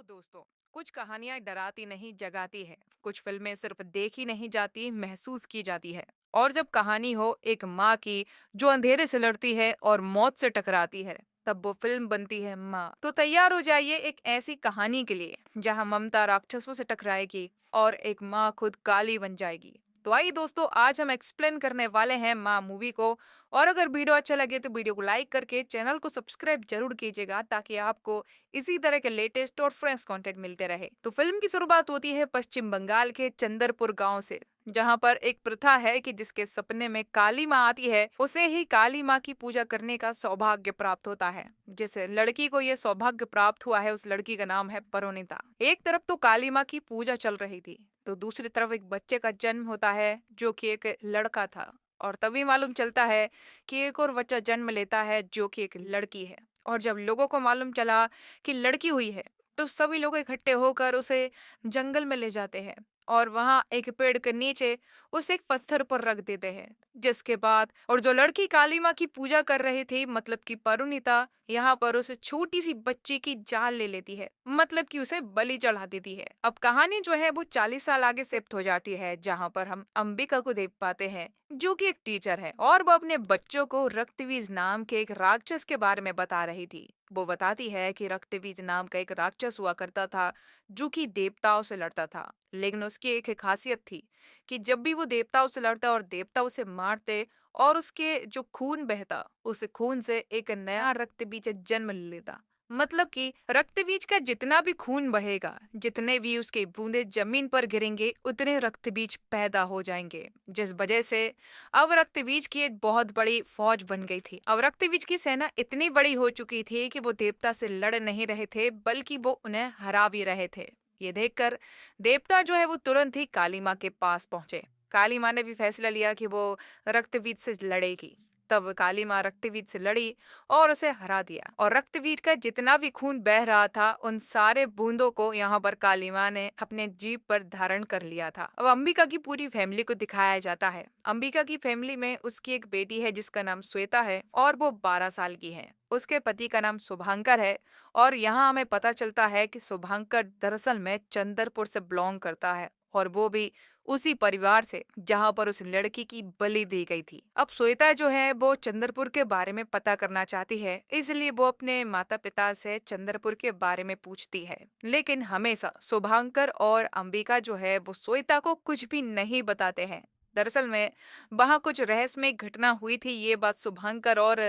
दोस्तों, कुछ कहानियां डराती नहीं जगाती है। कुछ फिल्में सिर्फ देखी नहीं जाती, महसूस की जाती है। और जब कहानी हो एक माँ की जो अंधेरे से लड़ती है और मौत से टकराती है, तब वो फिल्म बनती है माँ। तो तैयार हो जाइए एक ऐसी कहानी के लिए जहाँ ममता राक्षसों से टकराएगी और एक माँ खुद काली बन जाएगी। तो आइए दोस्तों, आज हम एक्सप्लेन करने वाले हैं माँ मूवी को। और अगर वीडियो अच्छा लगे तो वीडियो को लाइक करके चैनल को सब्सक्राइब जरूर कीजिएगा, ताकि आपको इसी तरह के लेटेस्ट और फ्रेश कंटेंट मिलते रहे। तो फिल्म की शुरुआत होती है पश्चिम बंगाल के चंदरपुर गांव से, जहां पर एक प्रथा है कि जिसके सपने में काली माँ आती है, उसे ही काली माँ की पूजा करने का सौभाग्य प्राप्त होता है। जिस लड़की को ये सौभाग्य प्राप्त हुआ है, उस लड़की का नाम है परोनिता। एक तरफ तो काली माँ की पूजा चल रही थी, तो दूसरी तरफ एक बच्चे का जन्म होता है जो कि एक लड़का था। और तभी मालूम चलता है कि एक और बच्चा जन्म लेता है जो कि एक लड़की है। और जब लोगों को मालूम चला कि लड़की हुई है, तो सभी लोग इकट्ठे होकर उसे जंगल में ले जाते हैं और वहां एक पेड़ के नीचे उसे एक पत्थर पर रख देते हैं। जिसके बाद और जो लड़की काली माँ की पूजा कर रही थी, मतलब कि परुनीता, यहाँ पर उस छोटी सी बच्ची की जान ले लेती है, मतलब कि उसे बलि चढ़ा देती है। अब कहानी जो है वो 40 साल आगे शिफ्ट हो जाती है, जहाँ पर हम अंबिका को देख पाते हैं, जो कि एक टीचर है और वो अपने बच्चों को रक्तबीज नाम के एक राक्षस के बारे में बता रही थी। वो बताती है कि रक्तबीज नाम का एक राक्षस हुआ करता था जो कि देवताओं से लड़ता था। लेकिन उसकी एक खासियत थी कि जब भी वो देवताओं से लड़ता और देवता उसे मारते और उसके जो खून बहता, उस खून से एक नया रक्तबीज जन्म लेता। मतलब कि रक्तबीज का जितना भी खून बहेगा, जितने भी उसके बूंदे जमीन पर गिरेंगे, उतने रक्तबीज पैदा हो जाएंगे। जिस वजह से अब रक्तबीज की एक बहुत बड़ी फौज बन गई थी। अब रक्तबीज की सेना इतनी बड़ी हो चुकी थी कि वो देवता से लड़ नहीं रहे थे, बल्कि वो उन्हें हरा भी रहे थे। ये देखकर देवता जो है वो तुरंत ही काली माँ के पास पहुंचे। काली माँ ने भी फैसला लिया कि वो रक्तबीज से लड़ेगी। तब काली माँ रक्तबीज से लड़ी और उसे हरा दिया। और रक्तबीज का जितना भी खून बह रहा था, उन सारे बूंदों को यहाँ पर काली माँ ने अपने जीभ पर धारण कर लिया था। अब अंबिका की पूरी फैमिली को दिखाया जाता है। अंबिका की फैमिली में उसकी एक बेटी है जिसका नाम श्वेता है और वो 12 साल की है। उसके पति का नाम शुभांकर है। और यहाँ हमें पता चलता है कि शुभांकर दरअसल में चंदरपुर से बिलोंग करता है, और वो भी उसी परिवार से जहां पर उस लड़की की बलि दी गई थी। अब श्वेता जो है वो चंद्रपुर के बारे में पता करना चाहती है, इसलिए वो अपने माता पिता से चंद्रपुर के बारे में पूछती है। लेकिन हमेशा शुभांकर और अंबिका जो है वो श्वेता को कुछ भी नहीं बताते हैं। दरअसल में वहां कुछ रहस्यमय घटना हुई थी, ये बात शुभांकर और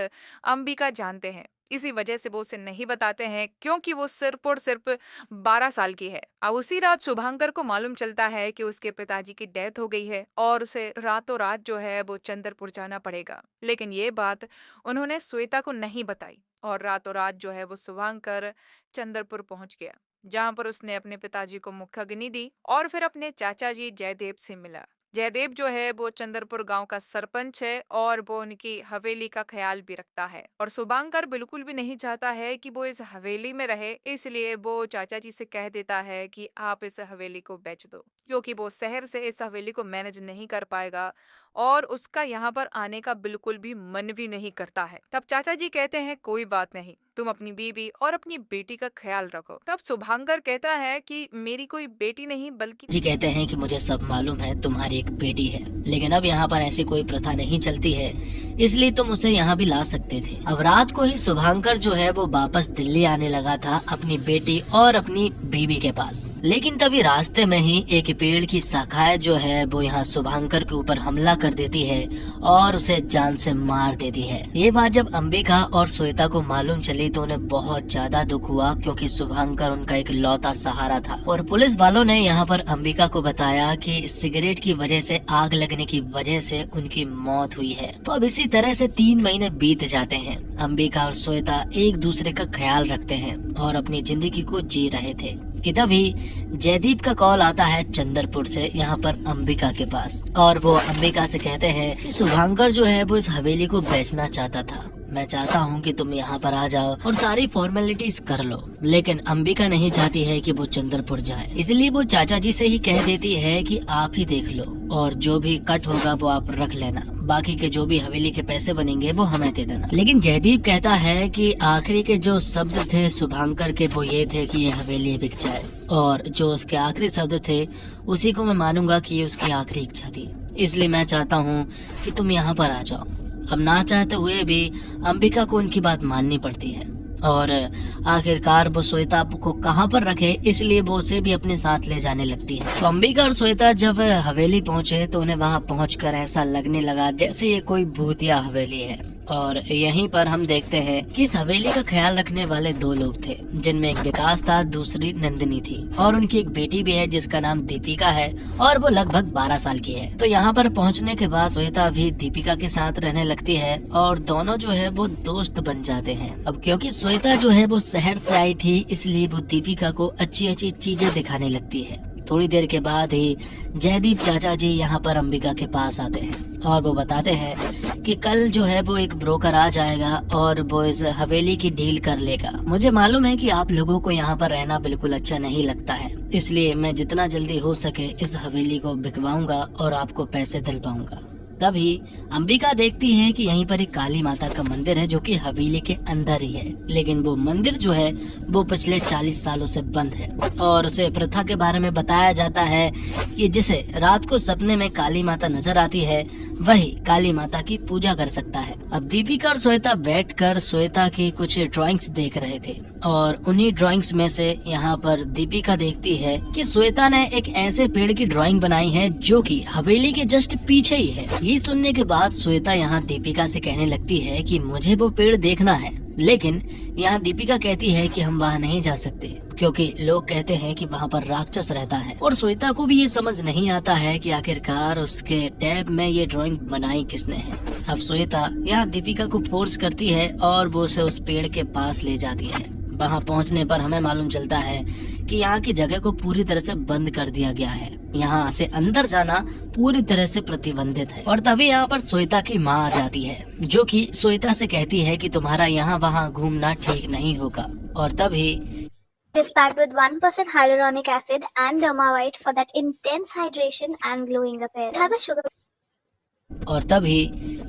अंबिका जानते हैं। इसी वजह से वो उसे नहीं बताते हैं, क्योंकि वो सिर्फ और सिर्फ 12 साल की है। अब उसी रात शुभांकर को मालूम चलता है कि उसके पिताजी की डेथ हो गई है और उसे रातों रात जो है वो चंद्रपुर जाना पड़ेगा। लेकिन ये बात उन्होंने श्वेता को नहीं बताई, और रातों रात जो है वो शुभांकर चंद्रपुर पहुंच गया, जहां पर उसने अपने पिताजी को मुखाग्नि दी और फिर अपने चाचा जी जयदेव से मिला। जयदेव जो है वो चंद्रपुर गांव का सरपंच है और वो उनकी हवेली का ख्याल भी रखता है। और शुभांकर बिल्कुल भी नहीं चाहता है कि वो इस हवेली में रहे, इसलिए वो चाचा जी से कह देता है कि आप इस हवेली को बेच दो, क्योंकि वो शहर से इस हवेली को मैनेज नहीं कर पाएगा और उसका यहाँ पर आने का बिल्कुल भी मन भी नहीं करता है। तब चाचा जी कहते हैं कोई बात नहीं, तुम अपनी बीवी और अपनी बेटी का ख्याल रखो। तब शुभांकर कहता है कि मेरी कोई बेटी नहीं बल्कि जी कहते हैं कि मुझे सब मालूम है, तुम्हारी एक बेटी है, लेकिन अब यहाँ पर ऐसी कोई प्रथा नहीं चलती है, इसलिए तुम उसे यहाँ भी ला सकते थे। अब रात को ही शुभांकर जो है वो वापस दिल्ली आने लगा था अपनी बेटी और अपनी बीवी के पास। लेकिन तभी रास्ते में ही एक पेड़ की शाखाएं जो है वो यहाँ शुभांकर के ऊपर हमला कर देती है और उसे जान से मार देती है। ये बात जब अंबिका और श्वेता को मालूम चली तो उन्हें बहुत ज्यादा दुख हुआ, क्योंकि शुभांकर उनका एक लौता सहारा था। और पुलिस वालों ने यहाँ पर अंबिका को बताया कि सिगरेट की वजह से, आग लगने की वजह से उनकी मौत हुई है। तो अब इसी तरह से 3 महीने बीत जाते हैं। अंबिका और श्वेता एक दूसरे का ख्याल रखते हैं और अपनी जिंदगी को जी रहे थे कि तभी जयदीप का कॉल आता है चंद्रपुर से यहाँ पर अंबिका के पास, और वो अंबिका से कहते हैं कि शुभांकर जो है वो इस हवेली को बेचना चाहता था। मैं चाहता हूँ कि तुम यहाँ पर आ जाओ और सारी फॉर्मेलिटीज कर लो। लेकिन अंबिका नहीं चाहती है कि वो चंद्रपुर जाए, इसलिए वो चाचा जी से ही कह देती है कि आप ही देख लो और जो भी कट होगा वो आप रख लेना, बाकी के जो भी हवेली के पैसे बनेंगे वो हमें दे देना। लेकिन जयदीप कहता है कि आखिरी के जो शब्द थे शुभांकर के वो ये थे कि ये हवेली बिक जाए, और जो उसके आखिरी शब्द थे उसी को मैं मानूंगा कि ये उसकी आखिरी इच्छा थी। इसलिए मैं चाहता हूँ कि तुम यहाँ पर आ जाओ। अब ना चाहते हुए भी अंबिका को उनकी बात माननी पड़ती है और आखिरकार वो श्वेता को कहाँ पर रखे, इसलिए वो उसे भी अपने साथ ले जाने लगती है। तो अंबिका और श्वेता जब हवेली पहुँचे तो उन्हें वहाँ पहुँचकर ऐसा लगने लगा जैसे ये कोई भूतिया हवेली है। और यहीं पर हम देखते हैं कि इस हवेली का ख्याल रखने वाले दो लोग थे, जिनमें एक विकास था, दूसरी नंदिनी थी, और उनकी एक बेटी भी है जिसका नाम दीपिका है और वो लगभग 12 साल की है। तो यहाँ पर पहुँचने के बाद श्वेता भी दीपिका के साथ रहने लगती है और दोनों जो है वो दोस्त बन जाते हैं। अब क्योंकि श्वेता जो है वो शहर से आई थी, इसलिए वो दीपिका को अच्छी अच्छी चीजें दिखाने लगती है। थोड़ी देर के बाद ही जयदीप चाचा जी यहाँ पर अंबिका के पास आते हैं और वो बताते हैं कि कल जो है वो एक ब्रोकर आ जाएगा और वो इस हवेली की डील कर लेगा। मुझे मालूम है कि आप लोगों को यहाँ पर रहना बिल्कुल अच्छा नहीं लगता है, इसलिए मैं जितना जल्दी हो सके इस हवेली को बिकवाऊंगा और आपको पैसे दिलवाऊंगा। तभी अंबिका देखती है कि यहीं पर एक काली माता का मंदिर है जो कि हवेली के अंदर ही है, लेकिन वो मंदिर जो है वो पिछले 40 सालों से बंद है और उसे प्रथा के बारे में बताया जाता है कि जिसे रात को सपने में काली माता नजर आती है वही काली माता की पूजा कर सकता है। अब दीपिका और श्वेता बैठकर श्वेता की कुछ ड्राइंग्स देख रहे थे और उन्हीं ड्राइंग्स में से यहाँ पर दीपिका देखती है कि श्वेता ने एक ऐसे पेड़ की ड्राइंग बनाई है जो कि हवेली के जस्ट पीछे ही है। ये सुनने के बाद श्वेता यहाँ दीपिका से कहने लगती है कि मुझे वो पेड़ देखना है, लेकिन यहाँ दीपिका कहती है कि हम वहाँ नहीं जा सकते क्योंकि लोग कहते हैं कि वहाँ पर राक्षस रहता है। और श्वेता को भी ये समझ नहीं आता है कि आखिरकार उसके टैब में ये ड्राइंग बनाई किसने है। अब श्वेता यहाँ दीपिका को फोर्स करती है और वो उसे उस पेड़ के पास ले जाती है। वहाँ पहुँचने पर हमें मालूम चलता है कि यहाँ की जगह को पूरी तरह से बंद कर दिया गया है, यहाँ से अंदर जाना पूरी तरह से प्रतिबंधित है। और तभी यहाँ पर श्वेता की माँ आ जाती है जो कि श्वेता से कहती है कि तुम्हारा यहाँ वहाँ घूमना ठीक नहीं होगा। और तभी is packed with 1% hyaluronic acid and dermavite for that intense hydration and glowing appearance. It has a sugar. और तभी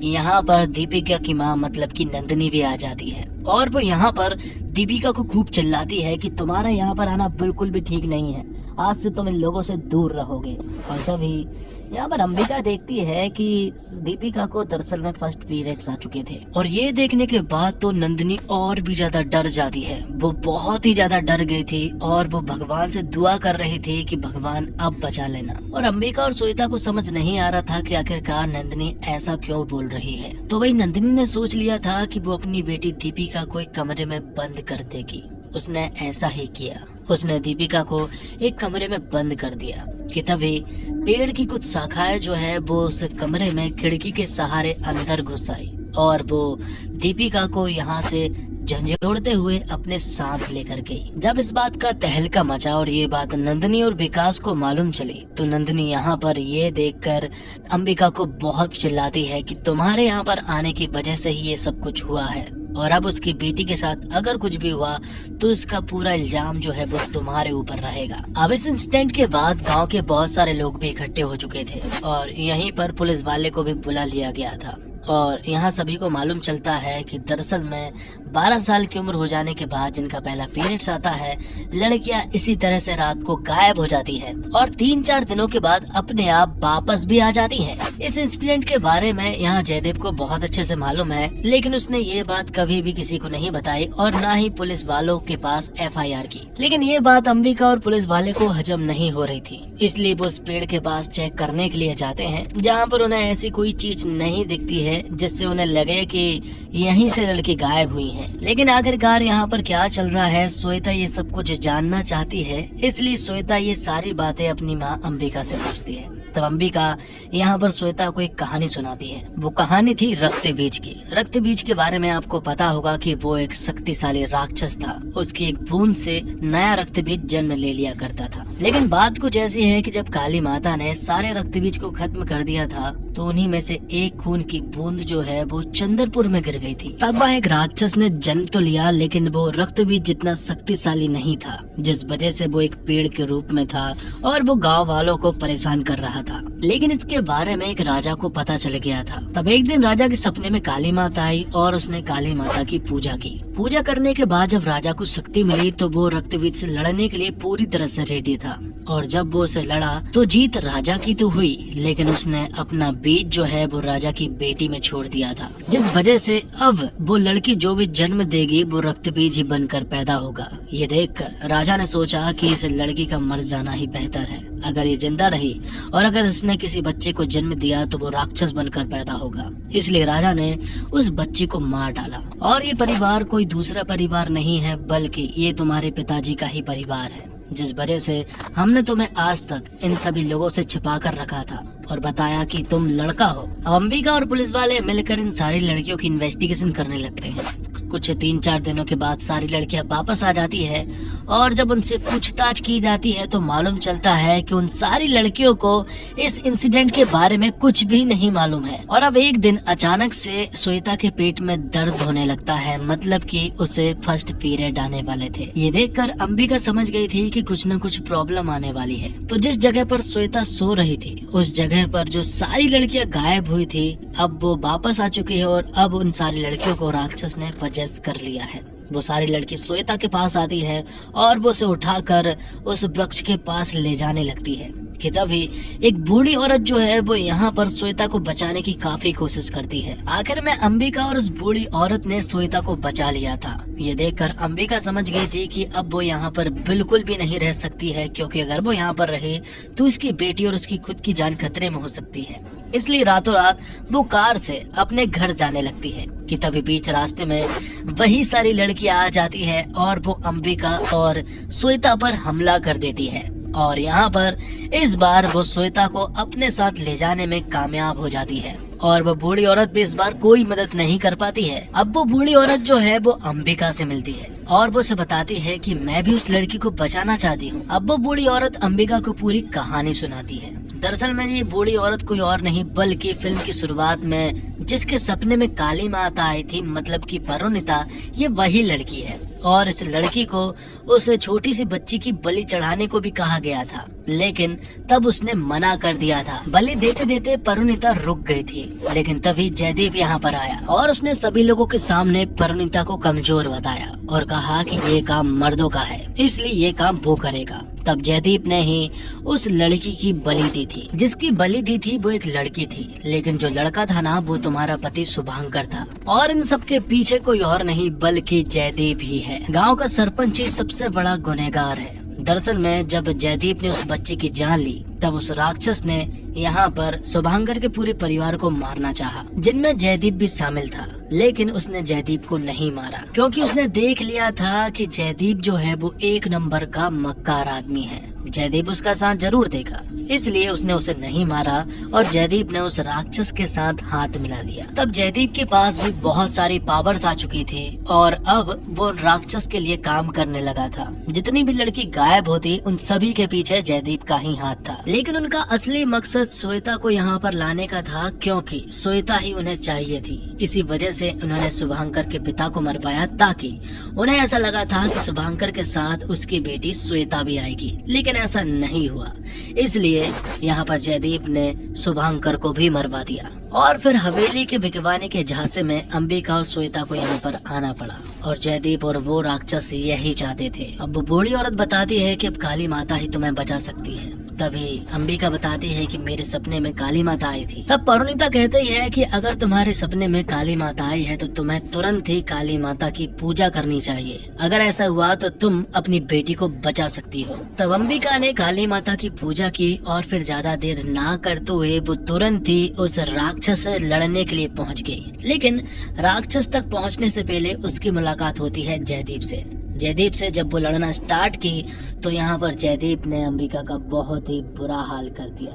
यहाँ पर दीपिका की माँ मतलब कि नंदिनी भी आ जाती है और वो यहाँ पर दीपिका को खूब चिल्लाती है कि तुम्हारा यहाँ पर आना बिल्कुल भी ठीक नहीं है, आज से तुम इन लोगों से दूर रहोगे। और तभी यहाँ पर अंबिका देखती है कि दीपिका को दरअसल में फर्स्ट पीरियड्स आ चुके थे और ये देखने के बाद तो नंदिनी और भी ज्यादा डर जाती है। वो बहुत ही ज्यादा डर गई थी और वो भगवान से दुआ कर रही थी कि भगवान अब बचा लेना। और अंबिका और श्वेता को समझ नहीं आ रहा था कि आखिरकार नंदिनी ऐसा क्यों बोल रही है। तो वही नंदिनी ने सोच लिया था कि वो अपनी बेटी दीपिका को एक कमरे में बंद कर देगी। उसने ऐसा ही किया, उसने दीपिका को एक कमरे में बंद कर दिया कि तभी पेड़ की कुछ शाखाएं जो है वो उस कमरे में खिड़की के सहारे अंदर घुस आई और वो दीपिका को यहाँ से झंझोड़ते हुए अपने साथ लेकर गई। जब इस बात का तहलका मचा और ये बात नंदिनी और विकास को मालूम चली तो नंदिनी यहाँ पर ये देखकर अंबिका को बहुत चिल्लाती है कि तुम्हारे यहाँ पर आने की वजह से ही ये सब कुछ हुआ है और अब उसकी बेटी के साथ अगर कुछ भी हुआ तो इसका पूरा इल्जाम जो है वो तुम्हारे ऊपर रहेगा। अब इस इंसिडेंट के बाद गांव के बहुत सारे लोग भी इकट्ठे हो चुके थे और यहीं पर पुलिस वाले को भी बुला लिया गया था और यहाँ सभी को मालूम चलता है कि दरअसल में 12 साल की उम्र हो जाने के बाद जिनका पहला पीरियड्स आता है, लड़कियां इसी तरह से रात को गायब हो जाती हैं और 3-4 दिनों के बाद अपने आप वापस भी आ जाती हैं। इस इंसिडेंट के बारे में यहाँ जयदेव को बहुत अच्छे से मालूम है, लेकिन उसने ये बात कभी भी किसी को नहीं बताई और ना ही पुलिस वालों के पास FIR की। लेकिन ये बात अंबिका और पुलिस वाले को हजम नहीं हो रही थी, इसलिए वो उस पेड़ के पास चेक करने के लिए जाते हैं जहाँ पर उन्हें ऐसी कोई चीज नहीं दिखती है जिससे उन्हें लगे कि यहीं से लड़की गायब हुई है। लेकिन आखिरकार यहाँ पर क्या चल रहा है, श्वेता ये सब कुछ जानना चाहती है, इसलिए श्वेता ये सारी बातें अपनी माँ अंबिका से पूछती है। तब अंबिका यहाँ पर श्वेता को एक कहानी सुनाती है। वो कहानी थी रक्त बीज की। रक्त बीज के बारे में आपको पता होगा कि वो एक शक्तिशाली राक्षस था। उसकी एक बूंद से नया रक्त बीज जन्म ले लिया करता था। लेकिन बात कुछ ऐसी है कि जब काली माता ने सारे रक्त बीज को खत्म कर दिया था तो उन्हीं में से एक खून की बूंद जो है वो चंद्रपुर में गिर गई थी। तब वह एक राक्षस ने जन्म तो लिया, लेकिन वो रक्त बीज जितना शक्तिशाली नहीं था, जिस वजह से वो एक पेड़ के रूप में था और वो गांव वालों को परेशान कर रहा था। लेकिन इसके बारे में एक राजा को पता चल गया था। तब एक दिन राजा के सपने में काली माता आई और उसने काली माता की पूजा की। पूजा करने के बाद जब राजा को शक्ति मिली तो वो रक्त बीज से लड़ने के लिए पूरी तरह से रेडी था। और जब वो उसे लड़ा तो जीत राजा की तो हुई, लेकिन उसने अपना बीज जो है वो राजा की बेटी में छोड़ दिया था, जिस वजह से अब वो लड़की जो भी जन्म देगी वो रक्त बीज ही बनकर पैदा होगा। ये देखकर राजा ने सोचा कि इस लड़की का मर जाना ही बेहतर है। अगर ये जिंदा रही और अगर इसने किसी बच्चे को जन्म दिया तो वो राक्षस बनकर पैदा होगा। इसलिए राजा ने उस बच्ची को मार डाला। और ये परिवार कोई दूसरा परिवार नहीं है, बल्कि ये तुम्हारे पिताजी का ही परिवार है, जिस वजह से हमने तुम्हें आज तक इन सभी लोगों से छिपा कर रखा था और बताया कि तुम लड़का हो। अब अंबिका और पुलिस वाले मिलकर इन सारी लड़कियों की इन्वेस्टिगेशन करने लगते हैं। कुछ 3-4 दिनों के बाद सारी लड़कियां वापस आ जाती है और जब उनसे पूछताछ की जाती है तो मालूम चलता है कि उन सारी लड़कियों को इस इंसिडेंट के बारे में कुछ भी नहीं मालूम है। और अब एक दिन अचानक से श्वेता के पेट में दर्द होने लगता है, मतलब कि उसे फर्स्ट पीरियड आने वाले थे। ये देखकर अंबिका समझ गई थी कि कुछ न कुछ प्रॉब्लम आने वाली है। तो जिस जगह पर श्वेता सो रही थी उस जगह पर जो सारी लड़कियां गायब हुई थी अब वो वापस आ चुकी है और अब उन सारी लड़कियों को राक्षस ने पजेस कर लिया है। वो सारी लड़की श्वेता के पास आती है और वो उसे उठाकर उस वृक्ष के पास ले जाने लगती है कि तभी एक बूढ़ी औरत जो है वो यहाँ पर श्वेता को बचाने की काफी कोशिश करती है। आखिर में अंबिका और उस बूढ़ी औरत ने श्वेता को बचा लिया था। ये देखकर अंबिका समझ गई थी कि अब वो यहाँ पर बिल्कुल भी नहीं रह सकती है, क्योंकि अगर वो यहाँ पर रहे तो उसकी बेटी और उसकी खुद की जान खतरे में हो सकती है। इसलिए रातों रात वो कार से अपने घर जाने लगती है कि तभी बीच रास्ते में वही सारी लड़कियां आ जाती है और वो अंबिका और श्वेता पर हमला कर देती है। और यहाँ पर इस बार वो श्वेता को अपने साथ ले जाने में कामयाब हो जाती है और वो बूढ़ी औरत भी इस बार कोई मदद नहीं कर पाती है। अब वो बूढ़ी औरत जो है वो अंबिका से मिलती है और वो उसे बताती है कि मैं भी उस लड़की को बचाना चाहती हूँ। अब वो बूढ़ी औरत अंबिका को पूरी कहानी सुनाती है। दरअसल में ये बूढ़ी औरत कोई और नहीं बल्कि फिल्म की शुरुआत में जिसके सपने में काली माता आई थी, मतलब कि परुनीता, ये वही लड़की है। और इस लड़की को उस छोटी सी बच्ची की बलि चढ़ाने को भी कहा गया था, लेकिन तब उसने मना कर दिया था। बलि देते देते परुनीता रुक गई थी, लेकिन तभी जयदीप यहाँ पर आया और उसने सभी लोगों के सामने परुनीता को कमजोर बताया और कहा कि ये काम मर्दों का है, इसलिए ये काम वो करेगा। तब जयदीप ने ही उस लड़की की बलि दी थी। जिसकी बलि दी थी वो एक लड़की थी, लेकिन जो लड़का था ना वो तुम्हारा पति शुभांकर था। और इन सब के पीछे कोई और नहीं बल्कि जयदीप ही है। गांव का सरपंच ही सबसे बड़ा गुनहगार है। दरअसल में जब जयदीप ने उस बच्चे की जान ली तब उस राक्षस ने यहाँ पर शुभांकर के पूरे परिवार को मारना चाहा, जिनमें जयदीप भी शामिल था। लेकिन उसने जयदीप को नहीं मारा क्योंकि उसने देख लिया था कि जयदीप जो है वो 1 नंबर का मक्कार आदमी है। जयदीप उसका साथ जरूर देगा, इसलिए उसने उसे नहीं मारा और जयदीप ने उस राक्षस के साथ हाथ मिला लिया। तब जयदीप के पास भी बहुत सारी पावर्स आ चुकी थी और अब वो राक्षस के लिए काम करने लगा था। जितनी भी लड़की गायब होती उन सभी के पीछे जयदीप का ही हाथ था। लेकिन उनका असली मकसद श्वेता को यहाँ पर लाने का था, क्योंकि श्वेता ही उन्हें चाहिए थी। इसी वजह से उन्होंने शुभांकर के पिता को मरवाया ताकि उन्हें ऐसा लगा था कि शुभांकर के साथ उसकी बेटी श्वेता भी आएगी, लेकिन ऐसा नहीं हुआ। इसलिए यहाँ पर जयदीप ने शुभांकर को भी मरवा दिया और फिर हवेली के बिकवाने के झांसे में अंबिका और श्वेता को यहाँ पर आना पड़ा और जयदीप और वो राक्षस यही चाहते थे। अब वो बूढ़ी औरत बताती है कि अब काली माता ही तुम्हें बचा सकती है। तभी अंबिका बताती है कि मेरे सपने में काली माता आई थी। तब परुनीता कहती है कि अगर तुम्हारे सपने में काली माता आई है तो तुम्हें तुरंत ही काली माता की पूजा करनी चाहिए। अगर ऐसा हुआ तो तुम अपनी बेटी को बचा सकती हो। तब अंबिका ने काली माता की पूजा की और फिर ज्यादा देर ना करते हुए वो तुरंत ही उस राक्षस से लड़ने के लिए पहुँच गयी। लेकिन राक्षस तक पहुँचने से पहले उसकी मुलाकात होती है जयदीप से। जयदीप से जब वो लड़ना स्टार्ट की तो यहाँ पर जयदीप ने अंबिका का बहुत ही बुरा हाल कर दिया।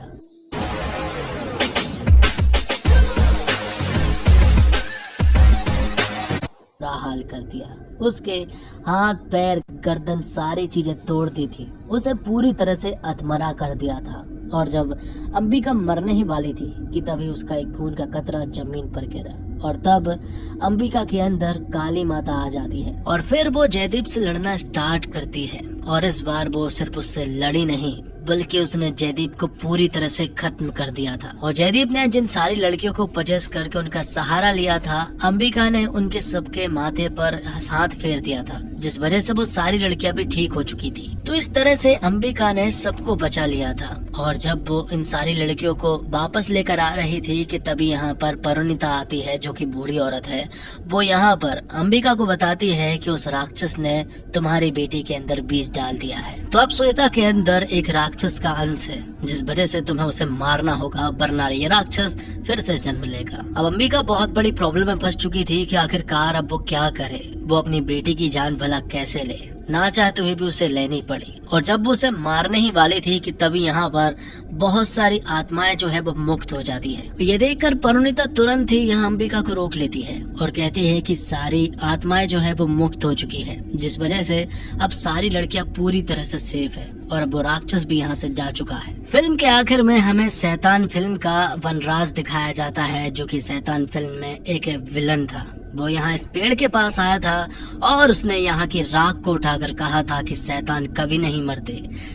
बुरा हाल कर दिया। उसके हाथ पैर गर्दन सारी चीजें तोड़ दी थी, उसे पूरी तरह से अधमरा कर दिया था। और जब अंबिका मरने ही वाली थी कि तभी उसका एक खून का कतरा जमीन पर गिरा और तब अंबिका के अंदर काली माता आ जाती है और फिर वो जयदीप से लड़ना स्टार्ट करती है। और इस बार वो सिर्फ उससे लड़ी नहीं बल्कि उसने जयदीप को पूरी तरह से खत्म कर दिया था। और जयदीप ने जिन सारी लड़कियों को पजेस करके उनका सहारा लिया था, अंबिका ने उनके सबके माथे पर हाथ फेर दिया था, जिस वजह से वो सारी लड़कियां भी ठीक हो चुकी थी। तो इस तरह से अंबिका ने सबको बचा लिया था। और जब वो इन सारी लड़कियों को वापस लेकर आ रही थी कि तभी यहाँ पर परिणीता आती है, जो कि बूढ़ी औरत है। वो यहाँ पर अंबिका को बताती है कि उस राक्षस ने तुम्हारी बेटी के अंदर बीज डाल दिया है, तो अब श्वेता के अंदर एक राक्षस का अंश है, जिस वजह से तुम्हें उसे मारना होगा, वरना ये राक्षस फिर से जन्म लेगा। अब अंबिका बहुत बड़ी प्रॉब्लम में फंस चुकी थी कि आखिरकार अब वो क्या करे, वो अपनी बेटी की जान भला कैसे ले, ना चाहते हुए भी उसे लेनी पड़ी। और जब वो उसे मारने ही वाली थी कि तभी यहाँ पर बहुत सारी आत्माएं जो है वो मुक्त हो जाती है। ये देखकर परिणीता तुरंत ही यहाँ अंबिका को रोक लेती है और कहती है कि सारी आत्माएं जो है वो मुक्त हो चुकी है, जिस वजह से अब सारी लड़कियां पूरी तरह से सेफ है और अब वो राक्षस भी यहाँ से जा चुका है। फिल्म के आखिर में हमें शैतान फिल्म का वनराज दिखाया जाता है, जो कि शैतान फिल्म में एक विलन था। वो यहाँ इस पेड़ के पास आया था और उसने यहाँ की राख को उठाकर कहा था कि शैतान कभी नहीं मरते,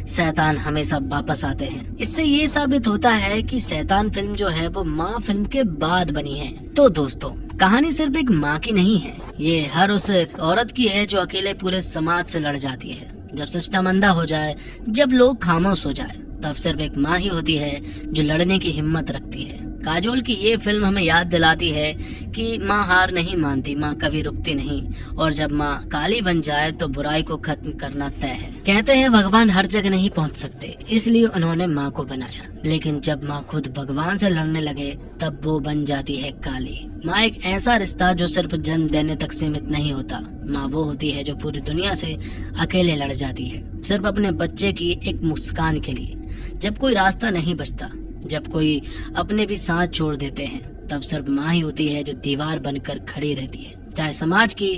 शैतान हमेशा वापस आते हैं। इससे ये साबित होता है कि शैतान फिल्म जो है वो माँ फिल्म के बाद बनी है। तो दोस्तों, कहानी सिर्फ एक माँ की नहीं है, ये हर उस औरत की है जो अकेले पूरे समाज से लड़ जाती है। जब सिस्टम अंधा हो जाए, जब लोग खामोश हो जाए, तब सिर्फ एक माँ ही होती है जो लड़ने की हिम्मत रखती है। काजोल की ये फिल्म हमें याद दिलाती है कि माँ हार नहीं मानती, माँ कभी रुकती नहीं, और जब माँ काली बन जाए तो बुराई को खत्म करना तय है। कहते हैं भगवान हर जगह नहीं पहुँच सकते, इसलिए उन्होंने माँ को बनाया, लेकिन जब माँ खुद भगवान से लड़ने लगे तब वो बन जाती है काली। माँ एक ऐसा रिश्ता जो सिर्फ जन्म देने तक सीमित नहीं होता। माँ वो होती है जो पूरी दुनिया से अकेले लड़ जाती है, सिर्फ अपने बच्चे की एक मुस्कान के लिए। जब कोई रास्ता नहीं बचता, जब कोई अपने भी साथ छोड़ देते हैं, तब सिर्फ माँ ही होती है जो दीवार बनकर खड़ी रहती है, चाहे समाज की